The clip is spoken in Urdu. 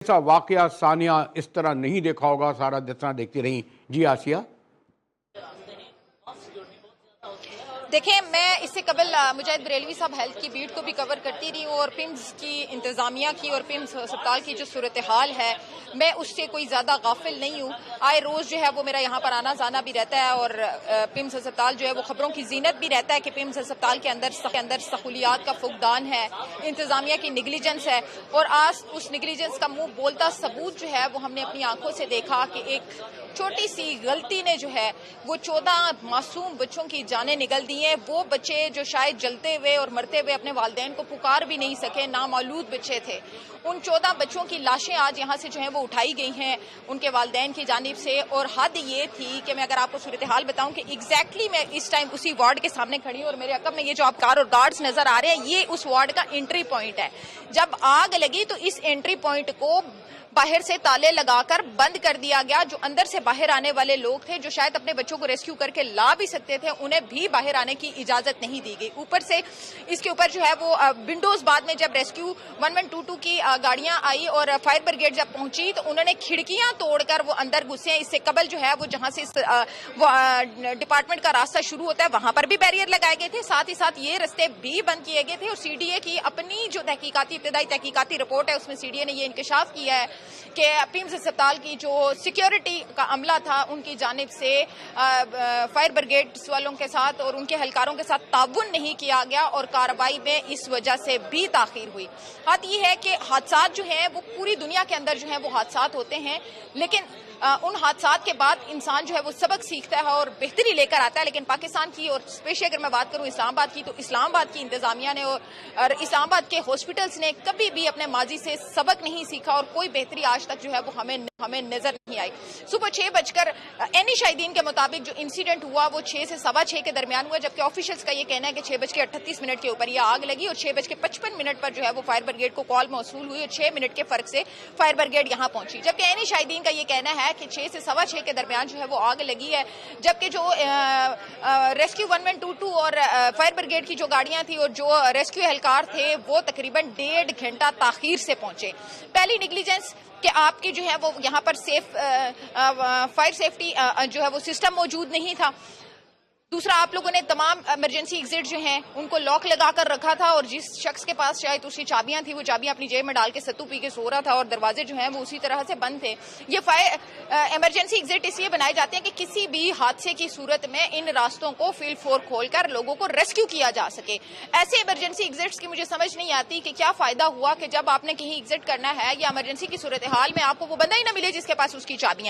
ایسا واقعہ ثانیہ اس طرح نہیں دیکھا ہوگا سارا جس طرح دیکھتی رہی. جی آسیہ. دیکھیں، میں اس سے قبل مجاہد بریلوی صاحب ہیلتھ کی بیٹ کو بھی کور کرتی رہی ہوں، اور پیمز کی انتظامیہ کی اور پیمز ہسپتال کی جو صورتحال ہے میں اس سے کوئی زیادہ غافل نہیں ہوں. آئے روز جو ہے وہ میرا یہاں پر آنا جانا بھی رہتا ہے، اور پیمز ہسپتال جو ہے وہ خبروں کی زینت بھی رہتا ہے کہ پیمز ہسپتال کے اندر سہولیات کا فقدان ہے، انتظامیہ کی نیگلیجنس ہے، اور آج اس نیگلیجنس کا منہ بولتا ثبوت جو ہے وہ ہم نے اپنی آنکھوں سے دیکھا کہ ایک چھوٹی سی غلطی نے جو ہے وہ 14 معصوم بچوں کی جانیں نگل دی ہیں. وہ بچے جو شاید جلتے ہوئے اور مرتے ہوئے اپنے والدین کو پکار بھی نہیں سکے، نامولود بچے تھے. ان 14 بچوں کی لاشیں آج یہاں سے جو ہیں وہ اٹھائی گئی ہیں ان کے والدین کی جانب سے. اور حد یہ تھی کہ میں اگر آپ کو صورتحال بتاؤں کہ ایگزیکٹلی میں اس ٹائم اسی وارڈ کے سامنے کھڑی ہوں، اور میرے عقب میں یہ جو آپ کار اور گارڈز نظر آ رہے ہیں یہ اس وارڈ کا انٹری پوائنٹ ہے. جب آگ لگی تو اس انٹری پوائنٹ کو باہر سے تالے لگا کر بند کر دیا گیا. جو اندر سے باہر آنے والے لوگ تھے جو شاید اپنے بچوں کو ریسکیو کر کے لا بھی سکتے تھے، انہیں بھی باہر آنے کی اجازت نہیں دی گئی. اوپر سے اس کے اوپر جو ہے وہ ونڈوز بعد میں جب ریسکیو 1122 کی گاڑیاں آئی اور فائر بریگیڈ جب پہنچی تو انہوں نے کھڑکیاں توڑ کر وہ اندر گھسے. اس سے قبل جو ہے وہ جہاں سے ڈپارٹمنٹ کا راستہ شروع ہوتا ہے وہاں پر بھی بیریئر لگائے گئے تھے، ساتھ ہی ساتھ یہ رستے بھی بند کیے گئے تھے. اور سی ڈی اے کی اپنی جو ابتدائی تحقیقاتی رپورٹ ہے اس میں سی ڈی اے نے یہ انکشاف کیا ہے کہ پیمز ہسپتال کی جو سیکیورٹی کا عملہ تھا ان کی جانب سے فائر بریگیڈ والوں کے ساتھ اور ان کے اہلکاروں کے ساتھ تعاون نہیں کیا گیا، اور کارروائی میں اس وجہ سے بھی تاخیر ہوئی. بات یہ ہے کہ حادثات جو ہیں وہ پوری دنیا کے اندر جو ہیں وہ حادثات ہوتے ہیں، لیکن ان حادثات کے بعد انسان جو ہے وہ سبق سیکھتا ہے اور بہتری لے کر آتا ہے. لیکن پاکستان کی اور اسپیشلی اگر میں بات کروں اسلام آباد کی، تو اسلام آباد کی انتظامیہ نے اور اسلام آباد کے ہاسپٹلس نے کبھی بھی اپنے ماضی سے سبق نہیں سیکھا، اور کوئی بہتری آج تک جو ہے وہ ہمیں نظر نہیں آئی. صبح 6 اینی شاہدین کے مطابق جو انسیڈنٹ ہوا وہ 6 سے 6:15 کے درمیان ہوا، جبکہ آفیشلز کا یہ کہنا ہے کہ 6:38 کے اوپر یہ آگ لگی، اور 6:55 پر جو ہے وہ فائر بریگیڈ کو کال موصول ہوئی، اور 6 منٹ کے فرق سے فائر بریگیڈ یہاں پہنچی. جبکہ اینی شاہدین کا یہ کہنا ہے کہ 6 سے 6:15 کے درمیان جو ہے وہ آگ لگی ہے، جبکہ جو ریسکیو 1122 اور فائر بریگیڈ کی جو گاڑیاں تھیں اور جو ریسکیو اہلکار تھے وہ تقریباً 1.5 گھنٹہ تاخیر سے پہنچے. پہلی نیگلیجنس کہ آپ کی جو ہے وہ یہاں پر فائر سیفٹی جو ہے وہ سسٹم موجود نہیں تھا. دوسرا، آپ لوگوں نے تمام ایمرجنسی ایگزٹ جو ہیں ان کو لاک لگا کر رکھا تھا، اور جس شخص کے پاس شاید اس کی چابیاں تھیں وہ چابیاں اپنی جیب میں ڈال کے ستو پی کے سو رہا تھا، اور دروازے جو ہیں وہ اسی طرح سے بند تھے. یہ ایمرجنسی ایگزٹ اس لیے بنائے جاتے ہیں کہ کسی بھی حادثے کی صورت میں ان راستوں کو فیل فور کھول کر لوگوں کو ریسکیو کیا جا سکے. ایسے ایمرجنسی ایگزٹس کی مجھے سمجھ نہیں آتی کہ کیا فائدہ ہوا کہ جب آپ نے کہیں ایگزٹ کرنا ہے یا ایمرجنسی کی صورتحال میں آپ کو وہ بندہ ہی نہ ملے جس کے پاس اس کی چابیاں